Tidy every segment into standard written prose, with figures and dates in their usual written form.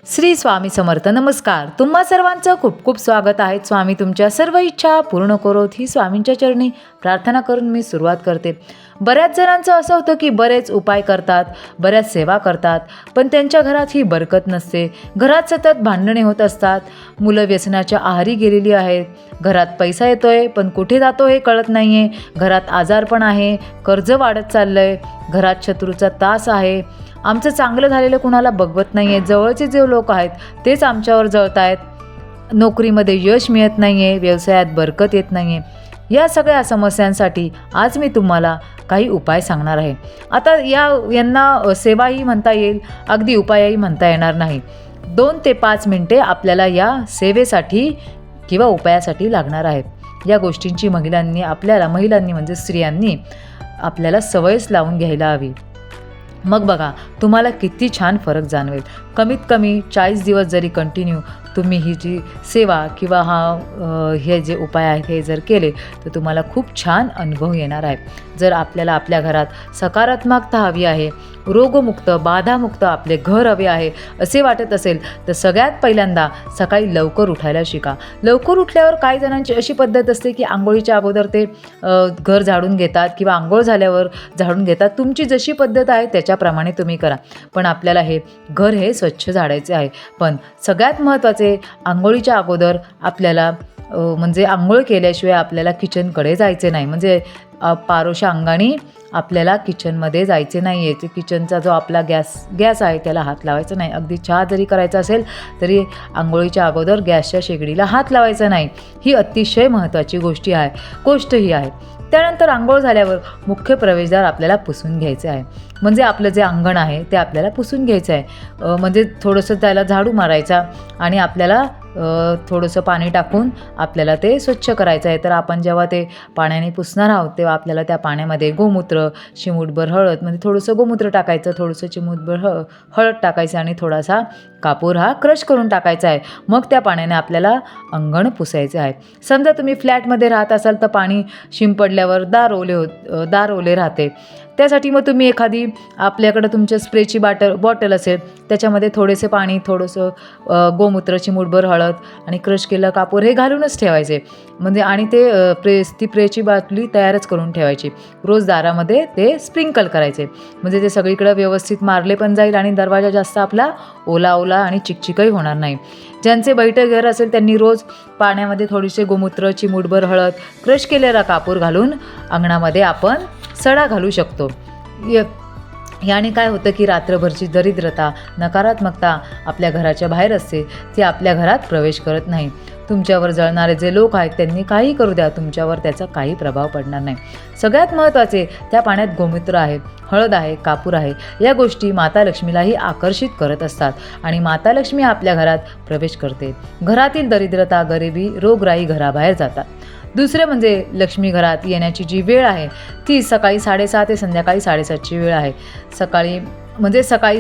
श्री स्वामी समर्थ. नमस्कार. तुम्हा सर्वांचं खूप खूप स्वागत आहे. स्वामी तुमच्या सर्व इच्छा पूर्ण करोत ही स्वामींच्या चरणी प्रार्थना करून मी सुरुवात करते. बऱ्याच जणांचं असं होतं की बरेच उपाय करतात, बऱ्याच सेवा करतात, पण त्यांच्या घरात ही बरकत नसते. घरात सतत भांडणे होत असतात, मुलं व्यसनाच्या आहारी गेलेली आहेत, घरात पैसा येतोय पण कुठे जातो हे कळत नाही आहे, घरात आजारपण आहे, कर्ज वाढत चाललं आहे, घरात शत्रूचा त्रास आहे, आमचं चांगलं झालेलं कुणाला बघवत नाही आहे, जवळचे जे लोक आहेत तेच आमच्यावर जळत आहेत, नोकरीमध्ये यश मिळत नाही आहे, व्यवसायात बरकत येत नाही आहे. या सगळ्या समस्यांसाठी आज मी तुम्हाला काही उपाय सांगणार आहे. आता यांना सेवाही म्हणता येईल, अगदी उपायही म्हणता येणार नाही. 2 ते 5 मिनटे आपल्याला या सेवेसाठी किंवा उपायासाठी लागणार आहेत. या गोष्टींची महिलांनी म्हणजे स्त्रियांनी आपल्याला सवयच लावून घ्यायला हवी. मग बघा तुम्हाला किती छान फरक जाणवेल. कमीत कमी 40 दिवस जरी कंटिन्यू तुम्ही ही जी सेवा किंवा हे जे उपाय आहेत हे जर केले तर तुम्हाला खूप छान अनुभव येणार आहे. जर आपल्याला आपल्या घरात सकारात्मकता हवी आहे, रोगमुक्त बाधामुक्त आपले घर हवे आहे असे वाटत असेल तर सगळ्यात पहिल्यांदा सकाळी लवकर उठायला शिका. लवकर उठल्यावर काही जणांची अशी पद्धत असते की आंघोळीच्या अगोदर ते घर झाडून घेतात किंवा आंघोळ झाल्यावर झाडून घेतात. तुमची जशी पद्धत आहे त्याच्याप्रमाणे तुम्ही करा, पण आपल्याला घर हे स्वच्छ झाडायचे आहे. पण सगळ्यात महत्त्वाचे आंघोळीच्या अगोदर आपल्याला म्हणजे आंघोळ केल्याशिवाय आपल्याला किचनकडे जायचे नाही. म्हणजे पारोशा अंगाने आपल्याला किचनमध्ये जायचे नाही आहे. किचनचा जो आपला गॅस आहे त्याला हात लावायचा नाही. अगदी चहा जरी करायचा असेल तरी आंघोळीच्या अगोदर गॅसच्या शेगडीला हात लावायचा नाही. ही अतिशय महत्त्वाची गोष्ट ही आहे. त्यानंतर आंघोळ झाल्यावर मुख्य प्रवेशद्वार आपल्याला पुसून घ्यायचे आहे. म्हणजे आपलं जे अंगण आहे ते आपल्याला पुसून घ्यायचं आहे. म्हणजे थोडंसं त्याला झाडू मारायचा आणि आपल्याला थोडंसं पाणी टाकून आपल्याला ते स्वच्छ करायचं आहे. तर आपण जेव्हा ते पाण्याने पुसणार आहोत तेव्हा आपल्याला त्या पाण्यामध्ये गोमूत्र, चिमूटभर हळद, म्हणजे थोडंसं गोमूत्र टाकायचं, थोडंसं चिमूटभर हळद टाकायचं आणि थोडासा कापूर क्रश करून टाकायचा आहे. मग त्या पाण्याने आपल्याला अंगण पुसायचं आहे. समजा तुम्ही फ्लॅटमध्ये राहत असाल तर पाणी शिंपडल्यावर दार ओले राहते. त्यासाठी मग तुम्ही एखादी आपल्याकडं तुमच्या स्प्रेची बॉटल असेल त्याच्यामध्ये थोडेसे पाणी, थोडंसं गोमूत्र, चिमूटभर हळद आणि क्रश केलं कापूर हे घालूनच ठेवायचे. म्हणजे आणि ती स्प्रेची बाटली तयारच करून ठेवायची. रोज दारामध्ये ते स्प्रिंकल करायचे. म्हणजे ते सगळीकडे व्यवस्थित मारले पण जाईल आणि दरवाजा जास्त आपला ओला आणि चिकचिकही होणार नाही. ज्यांचे बैठे घर असेल त्यांनी रोज पाण्यामध्ये थोडीसे गोमूत्र, चिमूटभर हळद, क्रश केलेला कापूर घालून अंगणामध्ये आपण सडा घालू शकतो. याने काय होतं की रात्रभरची दरिद्रता, नकारात्मकता आपल्या घराच्या बाहेर असते, ती आपल्या घरात प्रवेश करत नाही. तुमच्यावर जळणारे जे लोक आहेत त्यांनी काही करू द्या, तुमच्यावर त्याचा काही प्रभाव पडणार नाही. सगळ्यात महत्त्वाचे त्या पाण्यात गोमूत्र आहे, हळद आहे, कापूर आहे. या गोष्टी माता लक्ष्मीलाही आकर्षित करत असतात आणि माता लक्ष्मी आपल्या घरात प्रवेश करते. घरातील दरिद्रता, गरिबी, रोगराई घराबाहेर जातात. दुसरे म्हणजे लक्ष्मी घरात येण्याची जी वेळ आहे ती सकाळी 6:30 ते संध्याकाळी 7:30ची वेळ आहे. सकाळी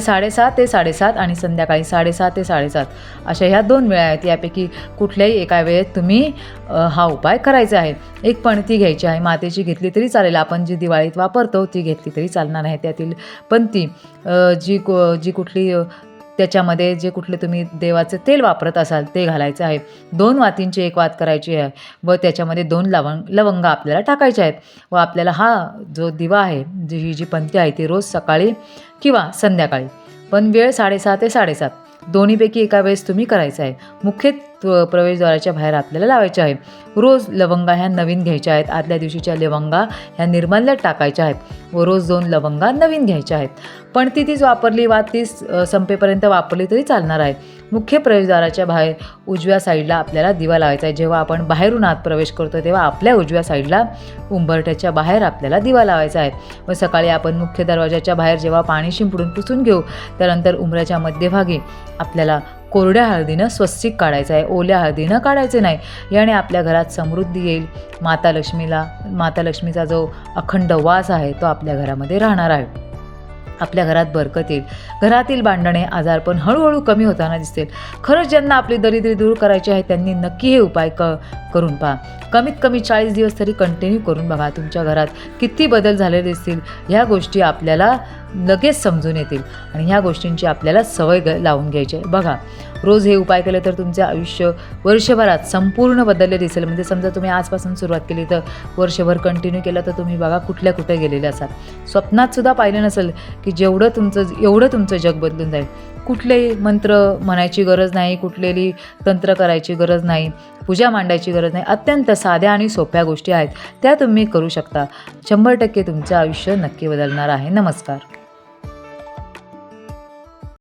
7:30 ते 7:30 आणि संध्याकाळी 7:30 ते 7:30 अशा ह्या 2 वेळा आहेत. यापैकी कुठल्याही एका वेळेत तुम्ही हा उपाय करायचा आहे. एक पणती घ्यायची आहे, मातेची घेतली तरी चालेल. आपण जी दिवाळीत वापरतो ती घेतली तरी चालणार आहे. त्यातील पणती जी कुठली त्याच्यामध्ये जे कुठले तुम्ही देवाचे तेल वापरत असाल ते घालायचं आहे. 2 वातींची 1 वात करायची आहे व त्याच्यामध्ये 2 लवंगा आपल्याला टाकायच्या आहेत. व आपल्याला हा जो दिवा आहे, ही जी पंथी आहे ती रोज सकाळी किंवा संध्याकाळी, पण वेळ 6:30 ते 7:30 दोन्हीपैकी एका वेळेस तुम्ही करायचं आहे. मुख्य प्रवेशद्वाराच्या बाहेर आपल्याला लावायच्या आहे. रोज लवंगा ह्या नवीन घ्यायच्या आहेत. आदल्या दिवशीच्या लवंगा ह्या निर्माल्यात टाकायच्या आहेत व रोज 2 लवंगा नवीन घ्यायच्या आहेत. पण तीच वापरली वात तीच संपेपर्यंत वापरली तरी चालणार आहे. मुख्य प्रवेशद्वाराच्या बाहेर उजव्या साईडला आपल्याला दिवा लावायचा आहे. जेव्हा आपण बाहेरून आत प्रवेश करतो तेव्हा आपल्या उजव्या साईडला उंबरठ्याच्या बाहेर आपल्याला दिवा लावायचा आहे. व सकाळी आपण मुख्य दरवाजाच्या बाहेर जेव्हा पाणी शिंपडून पुसून घेऊ त्यानंतर उंबऱ्याच्या मध्यभागी आपल्याला कोरड्या हळदीनं स्वस्तिक काढायचं आहे. ओल्या हळदीनं काढायचे नाही. याने आपल्या घरात समृद्धी येईल. माता लक्ष्मीचा जो अखंड वास आहे तो आपल्या घरामध्ये राहणार आहे. आपल्या घरात बरकत येईल. घरातील भांडणे, आजारपण हळूहळू कमी होताना दिसतील. खरंच ज्यांना आपली दरिद्री दूर करायची आहे त्यांनी नक्की हे उपाय करून पहा. कमीत कमी 40 दिवस तरी कंटिन्यू करून बघा. तुमच्या घरात किती बदल झालेले दिसतील. ह्या गोष्टी आपल्याला लगेच समजून येतील आणि ह्या गोष्टींची आपल्याला सवय लावून घ्यायची आहे. बघा, रोज हे उपाय केले तर तुमचे आयुष्य वर्षभरात संपूर्ण बदलले दिसेल. म्हणजे समजा तुम्ही आजपासून सुरुवात केली तर वर्षभर कंटिन्यू केलं तर तुम्ही बघा कुठे गेलेले असाल. स्वप्नात सुद्धा पाहिलं नसेल की एवढं तुमचं जग बदलून जाईल. कुठलेही मंत्र म्हणायची गरज नाही, कुठलेली तंत्र करायची गरज नाही, पूजा मांडायची गरज नाही. अत्यंत साध्या आणि सोप्या गोष्टी आहेत, त्या तुम्ही करू शकता. 100% तुमचं आयुष्य नक्की बदलणार आहे. नमस्कार.